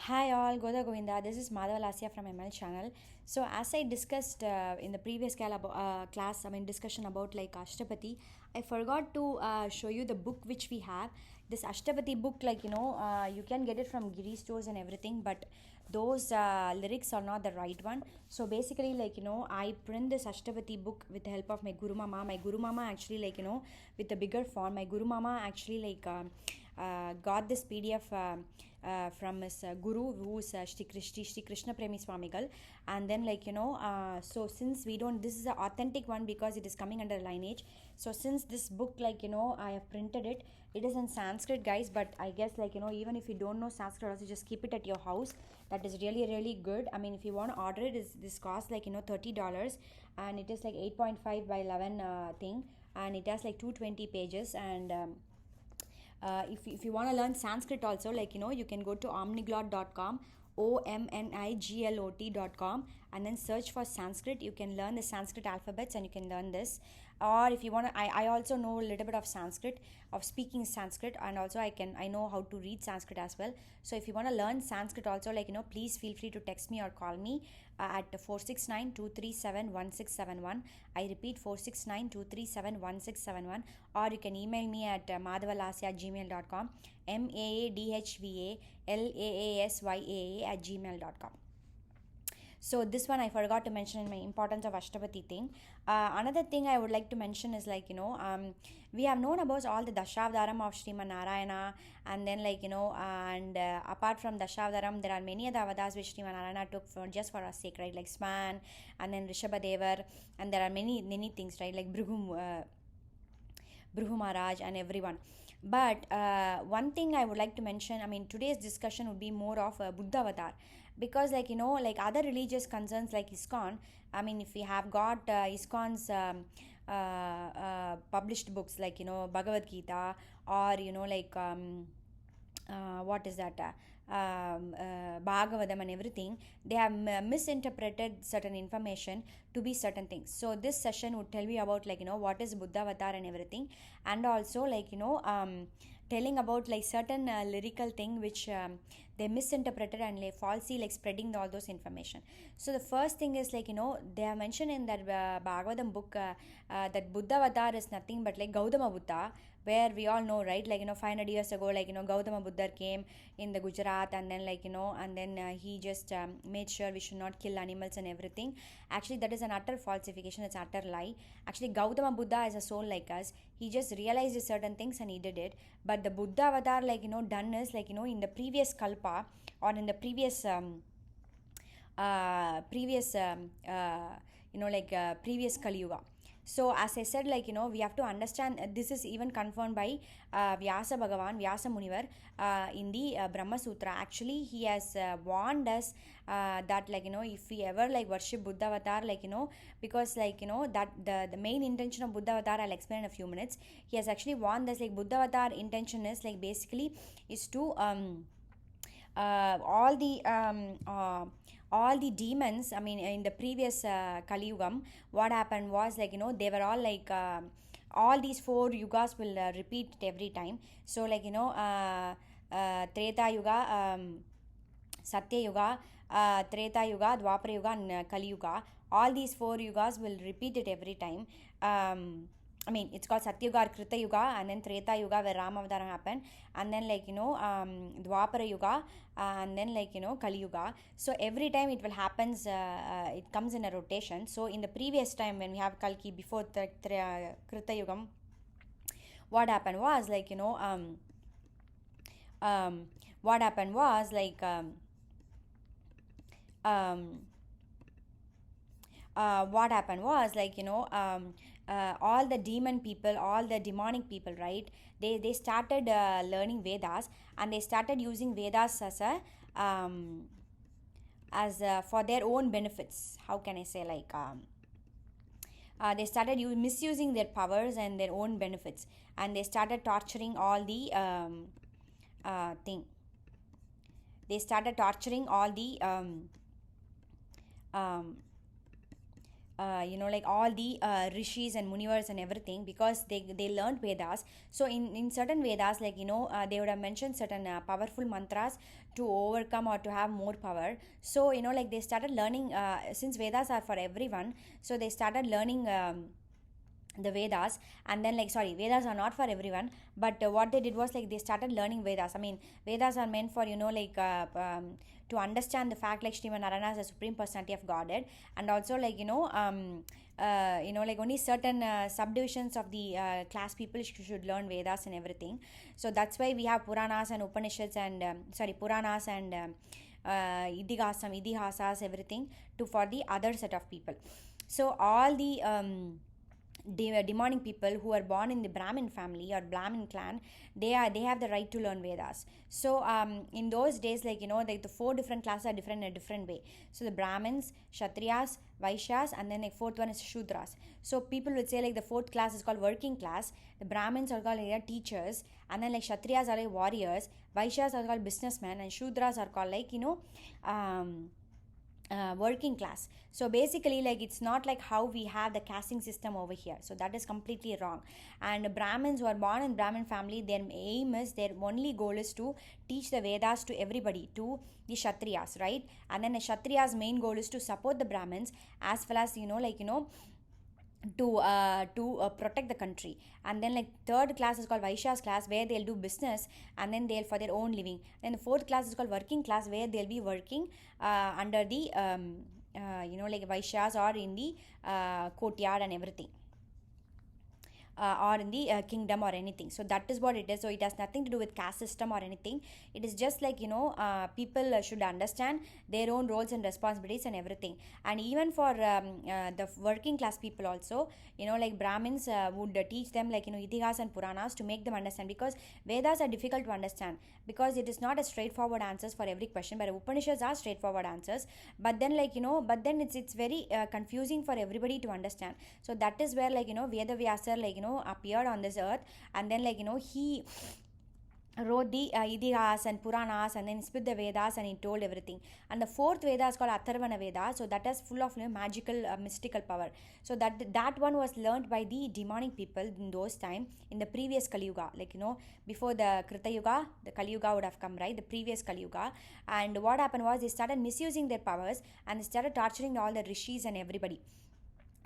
Hi all, Goda Govinda. This is Madhava Lasya from ML channel. So as I discussed in the previous class, discussion about like Ashtapati, I forgot to show you the book which we have. This Ashtapati book, you can get it from Giri stores and everything, but those lyrics are not the right one. So basically, I print this Ashtapati book with the help of my Guru Mama. My Guru Mama actually, with a bigger font. My Guru Mama actually got this PDF. From his guru, who is Shri Krishna Premi Swamigal. And then so since we don't, this is an authentic one because it is coming under lineage. So since this book, I have printed it. It is in Sanskrit, guys, but I guess even if you don't know Sanskrit, also just keep it at your house. That is really good. I mean, if you want to order it, this costs $30, and it is like 8.5 by 11 thing, and it has like 220 pages. And if you want to learn Sanskrit also, you can go to omniglot.com, omniglot.com, and then search for Sanskrit. You can learn the Sanskrit alphabets and you can learn this. Or if you want to, I also know a little bit of Sanskrit, of speaking Sanskrit, and also I know how to read Sanskrit as well. So if you want to learn Sanskrit also, please feel free to text me or call me at 469-237-1671. I repeat, 469-237-1671. Or you can email me at madhavalasya@gmail.com, madavalasya@gmail.com. So this one I forgot to mention in my importance of Ashtapati thing. Another thing I would like to mention is we have known about all the Dashavdaram of Sriman Narayana, and then and apart from Dashavdaram, there are many other avatars which Sriman Narayana took for just for our sake, right? Like Swan, and then Rishabhadevar, and there are many things, right? Like Bhrigu Maharaj and everyone. But one thing I would like to mention, I mean, today's discussion would be more of a Buddha avatar, because other religious concerns like ISKCON. I mean, if we have got ISKCON's published books Bhagavad Gita, or what is that? Bhagavatam and everything, they have misinterpreted certain information to be certain things. So this session would tell you about what is Buddha avatar and everything, and also telling about certain lyrical thing which they misinterpreted and falsely spreading all those information. So the first thing is they have mentioned in that Bhagavatam book that Buddha avatar is nothing but Gautama Buddha, where we all know, right? 500 years ago, Gautama Buddha came in the Gujarat, and then and then he just made sure we should not kill animals and everything. Actually, that is an utter falsification. It's utter lie. Actually, Gautama Buddha is a soul like us. He just realized certain things and he did it. But the Buddha avatar, done is in the previous kalpa, or in the previous previous Kali Yuga. So as I said, we have to understand, this is even confirmed by Vyasa Bhagavan, Vyasa Munivar, in the Brahma Sutra. Actually, he has warned us that if we ever worship Buddha avatar, because that the main intention of Buddha avatar, I'll explain in a few minutes. He has actually warned us, Buddha avatar intention is basically is to all the demons. I mean, in the previous Kali Yugam, what happened was they were all these four yugas will repeat every time. So Treta Yuga, Satya Yuga, Treta Yuga, Dwapara Yuga, and Kali Yuga. All these four yugas will repeat it every time. I mean, it's called Satya Yuga or Krita Yuga, and then Treta Yuga where Rama Avadara happened, and then Dwapara Yuga, and then Kali Yuga. So every time it will happens, it comes in a rotation. So in the previous time when we have Kalki before Krita Yugam, what happened was what happened was um, what happened was all the demon people, all the demonic people, right? They started learning Vedas, and they started using Vedas as for their own benefits. How can I say, they started misusing their powers and their own benefits, and they started torturing all the thing. They started torturing all the um, like all the rishis and munivars and everything, because they learned Vedas. So in certain Vedas, like they would have mentioned certain powerful mantras to overcome or to have more power. So like they started learning, since Vedas are for everyone, so they started learning the Vedas. And then, like, sorry, Vedas are not for everyone, but what they did was, like, they started learning Vedas. I mean, Vedas are meant for to understand the fact, like, Sriman Narayana is the supreme personality of Godhead. And also, like, like, only certain subdivisions of the class people should learn Vedas and everything. So that's why we have Puranas and Upanishads and Puranas and Idihasas, everything to for the other set of people. So all the demonic people who are born in the Brahmin family or Brahmin clan, they have the right to learn Vedas. So in those days, like like the four different classes are different in a different way. So the Brahmins, Kshatriyas, Vaishyas, and then like fourth one is Shudras. So people would say like the fourth class is called working class, the Brahmins are called like teachers, and then like Kshatriyas are like warriors, Vaishyas are called businessmen, and Shudras are called like working class. So basically, like, it's not like how we have the casting system over here. So that is completely wrong. And Brahmins who are born in Brahmin family, their aim is, their only goal is to teach the Vedas to everybody, to the Kshatriyas, right? And then the Kshatriyas main goal is to support the Brahmins, as well as to protect the country. And then, like, third class is called Vaishya's class, where they'll do business and then they'll for their own living. Then the fourth class is called working class, where they'll be working under the like Vaishyas, or in the courtyard and everything, or in the kingdom or anything. So that is what it is. So it has nothing to do with caste system or anything. It is just like people should understand their own roles and responsibilities and everything. And even for the working class people also, like Brahmins would teach them, like Itihas and Puranas, to make them understand, because Vedas are difficult to understand, because it is not a straightforward answers for every question, but Upanishads are straightforward answers. But then, like but then it's very confusing for everybody to understand. So that is where, like Veda Vyasa, like appeared on this earth. And then, like he wrote the Idihas and Puranas, and then split the Vedas, and he told everything. And the fourth Veda is called Atharvana Veda. So that is full of magical, mystical power. So that one was learned by the demonic people in those time, in the previous Kali Yuga. Like before the Krita Yuga, the Kali Yuga would have come, right? The previous Kali Yuga. And what happened was, they started misusing their powers, and they started torturing all the rishis and everybody.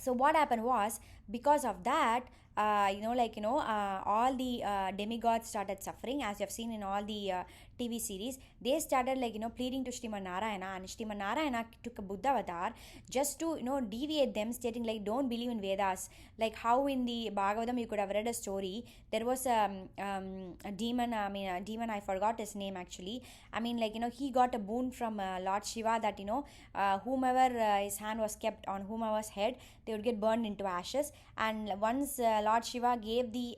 So what happened was, because of that, all the demigods started suffering, as you have seen in all the TV series. They started, like pleading to Sriman Narayana, and Sriman Narayana took a Buddha avatar just to deviate them, stating like, don't believe in Vedas. Like how in the Bhagavatam you could have read a story. There was a demon. A demon, I forgot his name actually. He got a boon from Lord Shiva, that whomever his hand was kept on whomever's head, they would get burned into ashes. And once Lord Shiva gave the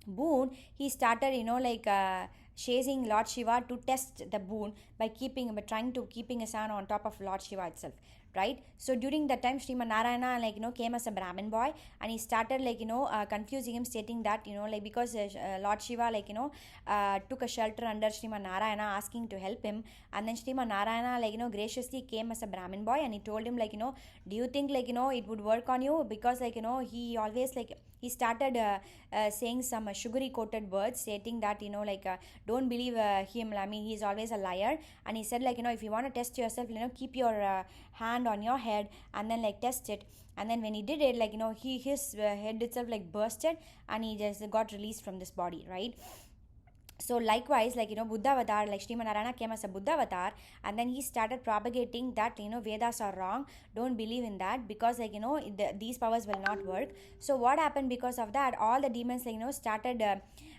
boon, he started chasing Lord Shiva to test the boon by trying to keeping his hand on top of Lord Shiva itself, right? So during that time, Sriman Narayana came as a Brahmin boy, and he started confusing him, stating that because Lord Shiva took a shelter under Sriman Narayana, asking to help him. And then Sriman Narayana graciously came as a Brahmin boy, and he told him do you think it would work on you? Because he always he started saying some sugary coated words, stating that don't believe him. He's always a liar. And he said if you want to test yourself, keep your hand on your head, and then test it. And then when he did it, his head itself bursted, and he just got released from this body, right? So likewise, Buddha avatar, Sriman Narayana came as a Buddha avatar, and then he started propagating that Vedas are wrong, don't believe in that, because these powers will not work. So what happened because of that, all the demons started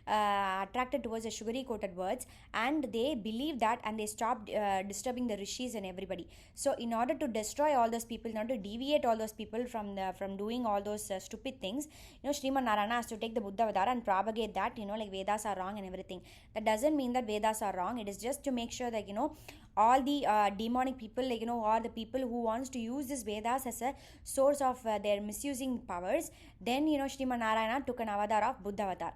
attracted towards the sugary coated words, and they believed that, and they stopped disturbing the rishis and everybody. So in order to destroy all those people, in order to deviate all those people from doing all those stupid things, Sriman Narayana has to take the Buddha avatar and propagate that Vedas are wrong and everything. That doesn't mean that Vedas are wrong. It is just to make sure that all the demonic people, or the people who wants to use this Vedas as a source of their misusing powers, then Sriman Narayana took an avatar of Buddha avatar.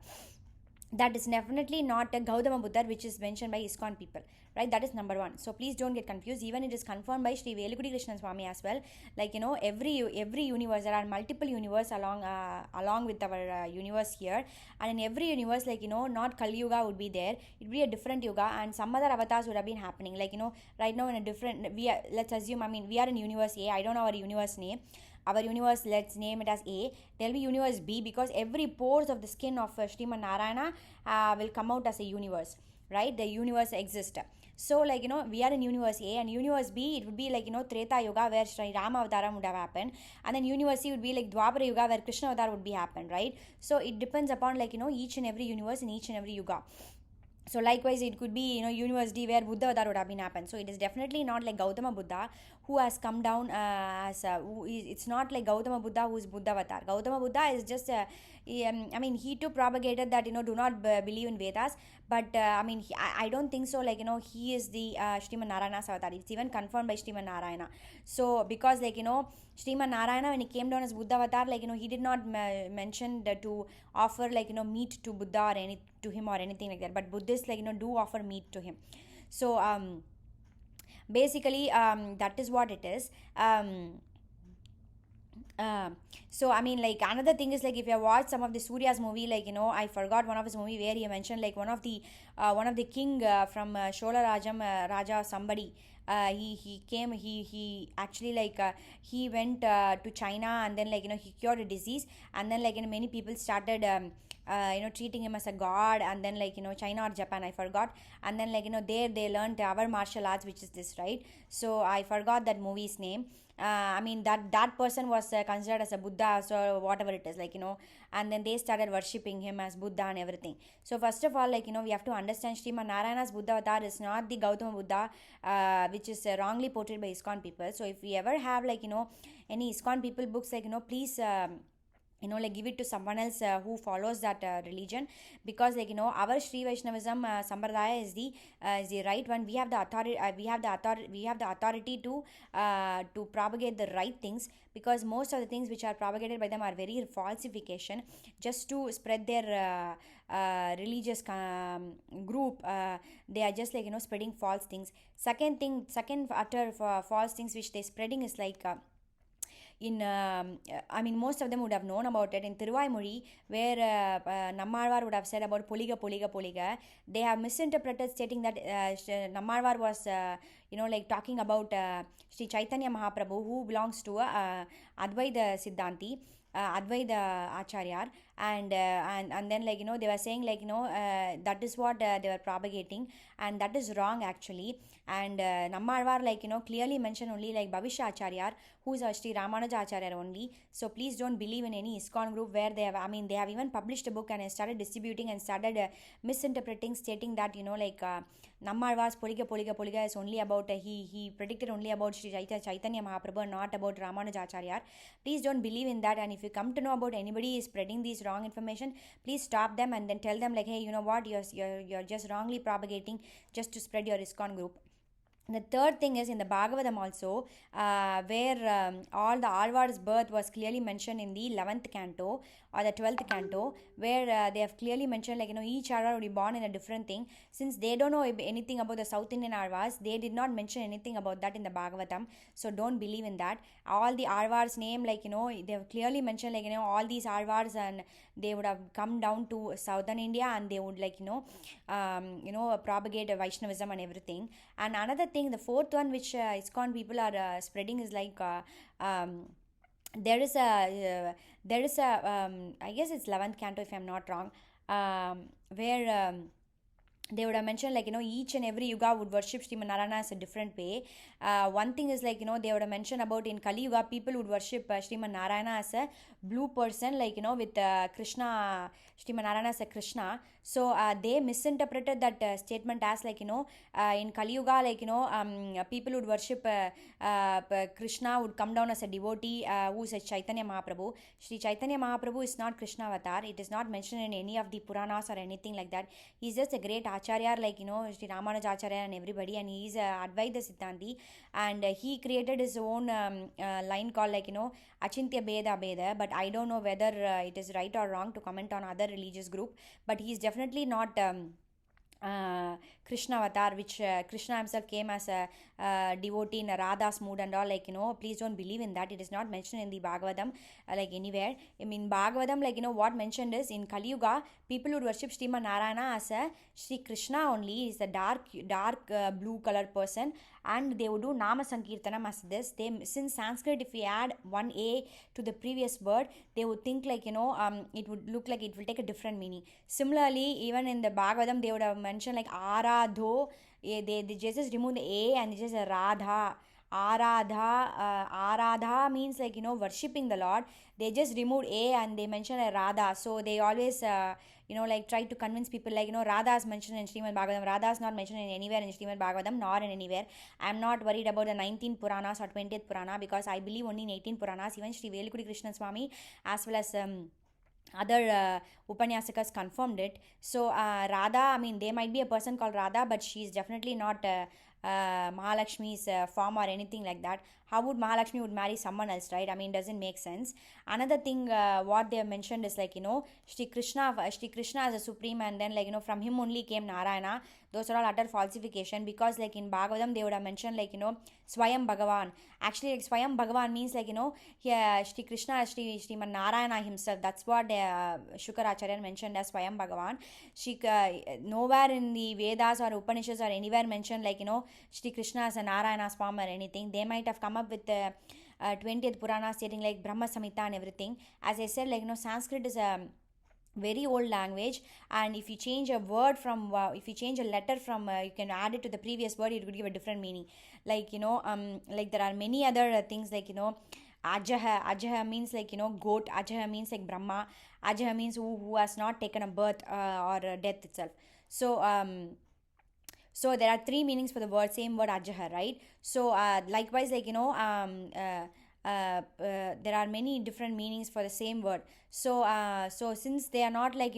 that is definitely not a Gautama Buddha which is mentioned by ISKCON people, right? That is number one. So please don't get confused. Even it is confirmed by Sri Velukudi Krishnan Swami as well. Like, every universe, there are multiple universe along with our universe here, and in every universe, like, not Kali Yuga would be there. It would be a different Yuga, and some other avatars would have been happening. Like, right now in a different, let's assume, I mean, we are in universe A. I don't know our universe name. Our universe, let's name it as A. There'll be universe B, because every pores of the skin of Sriman Narayana will come out as a universe, right? The universe exists. So, like, we are in universe A, and universe B, it would be like, Treta Yuga, where Sri Rama Avataram would have happened, and then universe C would be like Dwapara Yuga, where Krishna Avatar would be happened, right? So it depends upon, like, each and every universe in each and every Yuga. So likewise, it could be, universe D, where Buddha Avatar would have been happened. So it is definitely not like Gautama Buddha who has come down it's not like Gautama Buddha who is Buddha Avatar. Gautama Buddha is just I mean, he too propagated that, do not believe in Vedas. But I mean, I don't think so, like, he is the Sriman Narayana's avatar. It's even confirmed by Sriman Narayana. So because, like, Sriman Narayana, when he came down as Buddha Avatar, like, he did not mention to offer, like, meat to Buddha or any to him or anything like that. But Buddhists, like, do offer meat to him. So basically, that is what it is. So I mean, like, another thing is, like, if you watch some of the Surya's movie, like, I forgot one of his movie where he mentioned, like, one of the king from Shola Rajam Raja somebody. He came, he actually, like, he went to China, and then, like, he cured a disease, and then, like, many people started treating him as a god, and then, like, China or Japan, I forgot, and then, like, there they learned our martial arts, which is this, right? So I forgot that movie's name. I mean, that person was considered as a Buddha, so whatever it is, like, and then they started worshipping him as Buddha and everything. So first of all, like, we have to understand Sriman Narayana's Buddha Avatar is not the Gautama Buddha, which is wrongly portrayed by ISKCON people. So if we ever have, like, any ISKCON people books, like, please like, give it to someone else who follows that religion, because, like, our Srivaishnavism sampradaya is the right one. We have the authority, we have the authority to propagate the right things, because most of the things which are propagated by them are very falsification, just to spread their religious group. They are just, like, spreading false things. Second utter false things which they spreading is, like, I mean, most of them would have known about it in Thiruvaimozhi, where Nammalvar would have said about poliga, poliga, poliga. They have misinterpreted, stating that Nammalvar was, like, talking about Sri Chaitanya Mahaprabhu, who belongs to Advaita Siddhanti, Advaita Acharyar, and then, like, they were saying, like, that is what they were propagating, and that is wrong actually. And Nammalvar, like, clearly mentioned only, like, Bhavishya Acharyar, who is Sri Ramanuja Acharya only. So please don't believe in any ISKCON group where they have, I mean, they have even published a book and started distributing and started misinterpreting, stating that, like, Nammalvar's Poliga Poliga Poliga is only about he predicted only about Sri Chaitanya Mahaprabhu, not about Ramanuja Acharya. Please don't believe in that. And if you come to know about anybody is spreading these wrong information, please stop them and then tell them, like, hey, you know what, you're just wrongly propagating just to spread your ISKCON group. The third thing is in the Bhagavatam also, where all the Alvar's birth was clearly mentioned in the 11th canto or the 12th canto, where they have clearly mentioned, like, each Alvar will be born in a different thing. Since they don't know anything about the South Indian Alvars, they did not mention anything about that in the Bhagavatam. So don't believe in that. All the Alvars name, like, they have clearly mentioned, like, all these Alvars, and they would have come down to southern India, and they would, like, propagate Vaishnavism and everything. And another thing, the fourth one which ISKCON people are spreading is, like, there is a I guess it's 11th canto if I'm not wrong, where they would have mentioned, like, each and every yuga would worship Sriman Narayana as a different way. One thing is, like, they would have mentioned about in Kali Yuga, people would worship Sriman Narayana as a blue person, like, with Krishna, Sriman Narayana as a Krishna. So they misinterpreted that statement as, like, in Kali Yuga, like, people would worship Krishna would come down as a devotee who is a Chaitanya Mahaprabhu. Sri Chaitanya Mahaprabhu is not Krishna avatar. It is not mentioned in any of the Puranas or anything like that. He is just a great Acharya, like, Sri Ramanuja Acharya and everybody, and he is Advaita Siddhanti, and he created his own line called, like, Achintya Beda Beda, but I don't know whether it is right or wrong to comment on other religious group, but he is definitely not Krishna avatar, which Krishna himself came as a devotee in a Radha's mood and all, like, please don't believe in that. It is not mentioned in the Bhagavatam, like anywhere. I mean, Bhagavatam, like, what mentioned is in Kali Yuga, people would worship Sriman Narayana as a Sri Krishna only. Is a dark blue color person, and they would do Nama Sankirtanam as this. They, since Sanskrit, if we add one A to the previous word, they would think, like, it would look like it will take a different meaning. Similarly, even in the Bhagavatam, they would have mentioned like Aradho. They just remove the A and just Radha. Aradha means, like, worshipping the Lord. They just removed A and they mentioned a Radha. So they always like try to convince people, like, Radha is mentioned in Srimad Bhagavatam. Radha is not mentioned in anywhere in Srimad Bhagavatam nor in anywhere. I am not worried about the 19th Puranas or 20th Purana, because I believe only in 18 Puranas. Even Sri Velukudi Krishna Swami as well as other Upanyasakas confirmed it. So Radha, I mean, there might be a person called Radha, but she is definitely not Mahalakshmi's form or anything like that. How would Mahalakshmi would marry someone else, right? I mean, doesn't make sense. Another thing what they have mentioned is, like, Shri Krishna as a supreme, and then, like, from him only came Narayana. Those are all utter falsification, because, like, in Bhagavatam they would have mentioned, like, Swayam Bhagavan. Actually, like, Swayam Bhagavan means, like, here Shri Krishna, Sriman Narayana himself. That's what Shukaracharya mentioned as Swayam Bhagavan. Nowhere in the Vedas or Upanishads or anywhere mentioned, like, Shri Krishna as a Narayana's form or anything. They might have come up with the 20th Purana stating, like, Brahma Samhita and everything. As I said, like, Sanskrit is a very old language, and if you change a word from if you change a letter from you can add it to the previous word, it would give a different meaning. Like, like there are many other things, like, Ajaha means, like, goat. Ajaha means, like, Brahma. Ajaha means who has not taken a birth or death itself. So there are three meanings for the word, same word Ajaha, right? So likewise, like, there are many different meanings for the same word. So since they are not, like,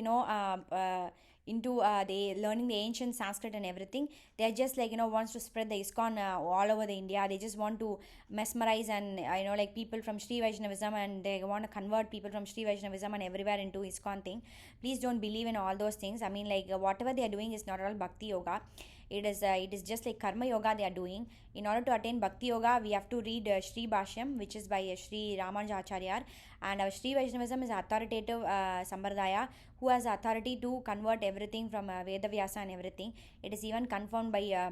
into they learning the ancient Sanskrit and everything, they are just, like, wants to spread the ISKCON all over the India. They just want to mesmerize and like people from Srivaishnavism, and they want to convert people from Srivaishnavism and everywhere into ISKCON thing. Please don't believe in all those things. I mean, like, whatever they are doing is not all Bhakti Yoga. It is just like Karma Yoga they are doing. In order to attain Bhakti Yoga, we have to read Sri Bhashyam, which is by Sri Ramanuja Acharya, and our Sri Vaishnavism is authoritative Sambardaya, who has authority to convert everything from Veda Vyasa and everything. It is even confirmed by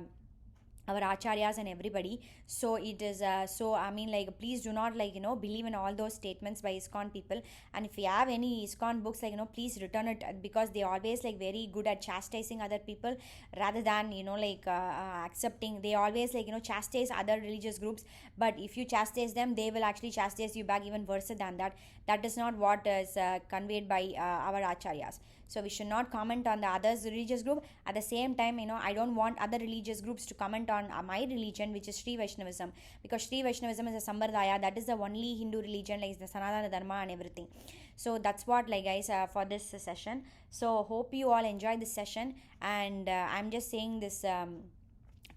our acharyas and everybody. So it is so I mean, like, please do not, like, believe in all those statements by ISKCON people. And if you have any ISKCON books, like, please return it, because they always, like, very good at chastising other people rather than like accepting. They always, like, chastise other religious groups, but if you chastise them, they will actually chastise you back even worse than that. That is not what is conveyed by our acharyas. So we should not comment on the other religious group. At the same time, I don't want other religious groups to comment on my religion, which is Sri Vaishnavism, because Sri Vaishnavism is a Sambardaya. That is the only Hindu religion, like the Sanatana Dharma and everything. So that's what, like, guys, for this session. So hope you all enjoy this session, and I'm just saying this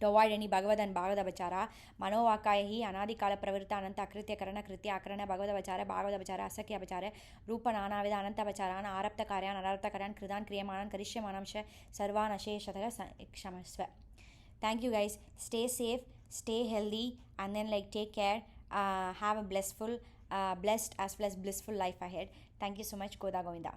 to avoid any Bhagavad and Bhagavad Vachara. Manovakayahi Anadi Kala Pravrita Ananta Akritya Karana Kritya Akarana Bhagavad Vachara Asakya Vachara Rupa Nanavida Ananta Vacharana Arapta Karyan Arapta Karyan Kridan Kriyamanam Karishamanamsha Sarvan Ashe Shatara Kshamasva. Thank you, guys. Stay safe, stay healthy, and then, like, take care. Have a blessed as well as blissful life ahead. Thank you so much. Goda Govinda.